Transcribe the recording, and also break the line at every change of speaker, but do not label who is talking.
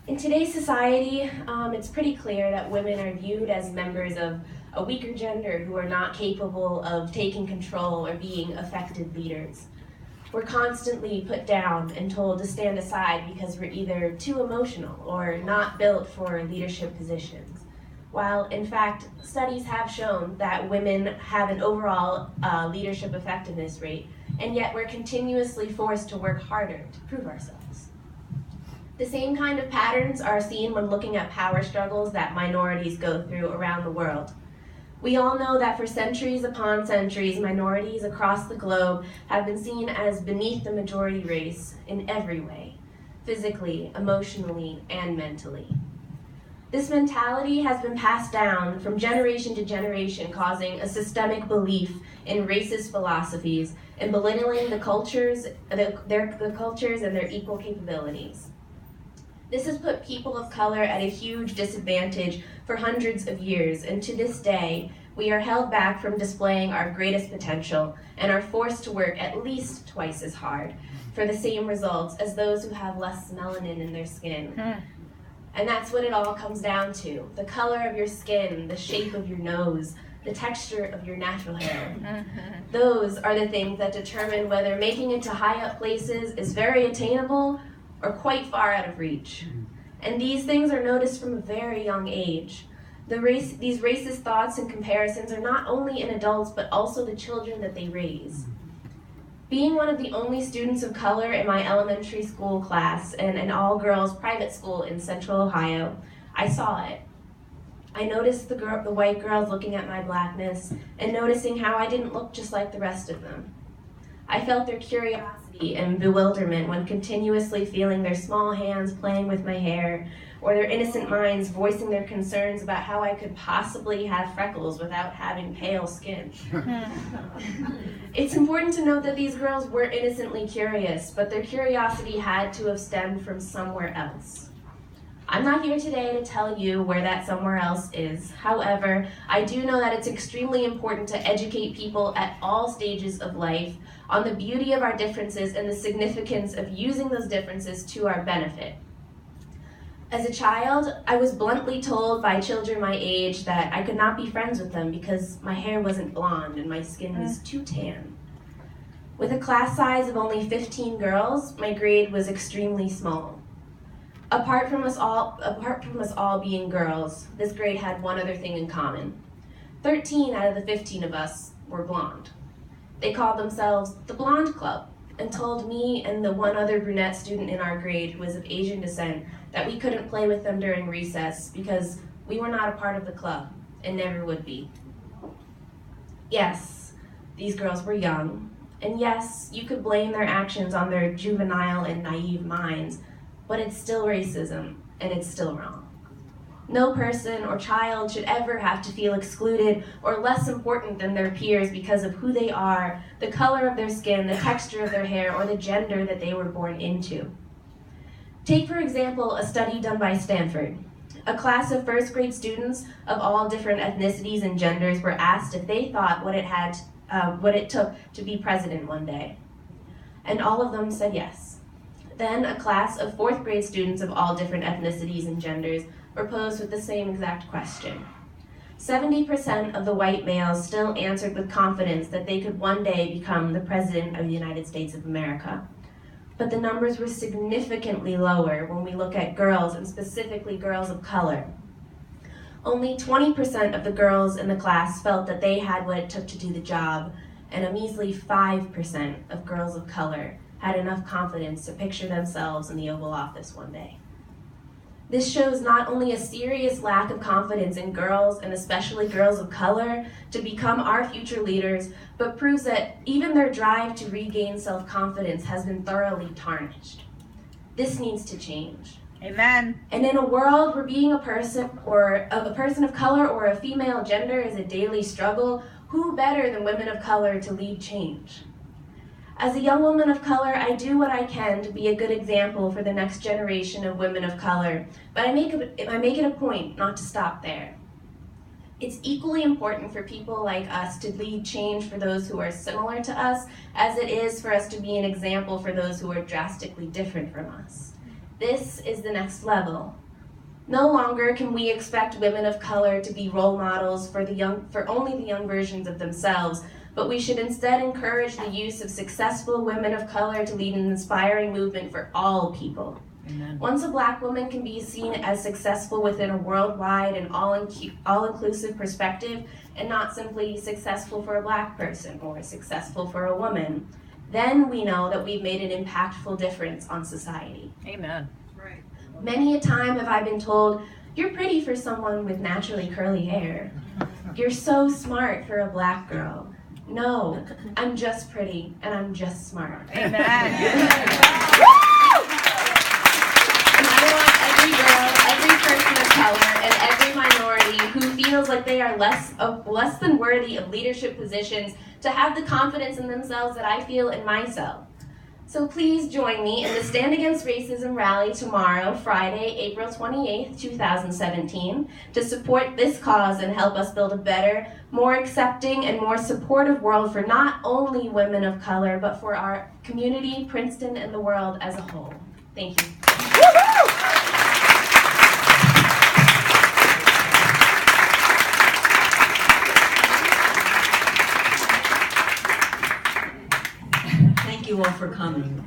In today's society, it's pretty clear that women are viewed as members of a weaker gender who are not capable of taking control or being effective leaders. We're constantly put down and told to stand aside because we're either too emotional or not built for leadership positions. While, in fact, studies have shown that women have an overall leadership effectiveness rate, and yet we're continuously forced to work harder to prove ourselves. The same kind of patterns are seen when looking at power struggles that minorities go through around the world. We all know that for centuries upon centuries, minorities across the globe have been seen as beneath the majority race in every way, physically, emotionally, and mentally. This mentality has been passed down from generation to generation, causing a systemic belief in racist philosophies and belittling the cultures and their equal capabilities. This has put people of color at a huge disadvantage for hundreds of years, and to this day, we are held back from displaying our greatest potential and are forced to work at least twice as hard for the same results as those who have less melanin in their skin. And that's what it all comes down to: the color of your skin, the shape of your nose, the texture of your natural hair. Those are the things that determine whether making it to high up places is very attainable or quite far out of reach. And these things are noticed from a very young age. These racist thoughts and comparisons are not only in adults, but also the children that they raise. Being one of the only students of color in my elementary school class and an all-girls private school in Central Ohio, I saw it. I noticed the white girls looking at my blackness and noticing how I didn't look just like the rest of them. I felt their curiosity and bewilderment when continuously feeling their small hands playing with my hair, or their innocent minds voicing their concerns about how I could possibly have freckles without having pale skin. It's important to note that these girls were innocently curious, but their curiosity had to have stemmed from somewhere else. I'm not here today to tell you where that somewhere else is. However, I do know that it's extremely important to educate people at all stages of life on the beauty of our differences and the significance of using those differences to our benefit. As a child, I was bluntly told by children my age that I could not be friends with them because my hair wasn't blonde and my skin was too tan. With a class size of only 15 girls, my grade was extremely small. Apart from us all being girls, this grade had one other thing in common. 13 out of the 15 of us were blonde. They called themselves the Blonde Club and told me and the one other brunette student in our grade who was of Asian descent that we couldn't play with them during recess because we were not a part of the club and never would be. Yes, these girls were young, and yes, you could blame their actions on their juvenile and naive minds, but it's still racism, and it's still wrong. No person or child should ever have to feel excluded or less important than their peers because of who they are, the color of their skin, the texture of their hair, or the gender that they were born into. Take, for example, a study done by Stanford. A class of first grade students of all different ethnicities and genders were asked if they thought what it took to be president one day. And all of them said yes. Then a class of fourth grade students of all different ethnicities and genders were posed with the same exact question. 70% of the white males still answered with confidence that they could one day become the president of the United States of America. But the numbers were significantly lower when we look at girls, and specifically girls of color. Only 20% of the girls in the class felt that they had what it took to do the job, and a measly 5% of girls of color had enough confidence to picture themselves in the Oval Office one day. This shows not only a serious lack of confidence in girls, and especially girls of color, to become our future leaders, but proves that even their drive to regain self-confidence has been thoroughly tarnished. This needs to change.
Amen.
And in a world where being a person of color or a female gender is a daily struggle, who better than women of color to lead change? As a young woman of color, I do what I can to be a good example for the next generation of women of color, but I make it a point not to stop there. It's equally important for people like us to lead change for those who are similar to us, as it is for us to be an example for those who are drastically different from us. This is the next level. No longer can we expect women of color to be role models for only the young versions of themselves, but we should instead encourage the use of successful women of color to lead an inspiring movement for all people.
Amen.
Once a Black woman can be seen as successful within a worldwide and all-inclusive perspective, and not simply successful for a Black person or successful for a woman, then we know that we've made an impactful difference on society.
Amen.
Right.
Many a time have I been told, "You're pretty for someone with naturally curly hair. You're so smart for a Black girl." No, I'm just pretty and I'm just smart.
Amen.
And I want every girl, every person of color, and every minority who feels like they are less than worthy of leadership positions to have the confidence in themselves that I feel in myself. So please join me in the Stand Against Racism rally tomorrow, Friday, April 28th, 2017, to support this cause and help us build a better, more accepting, and more supportive world for not only women of color, but for our community, Princeton, and the world as a whole. Thank you.
Thank you all for coming.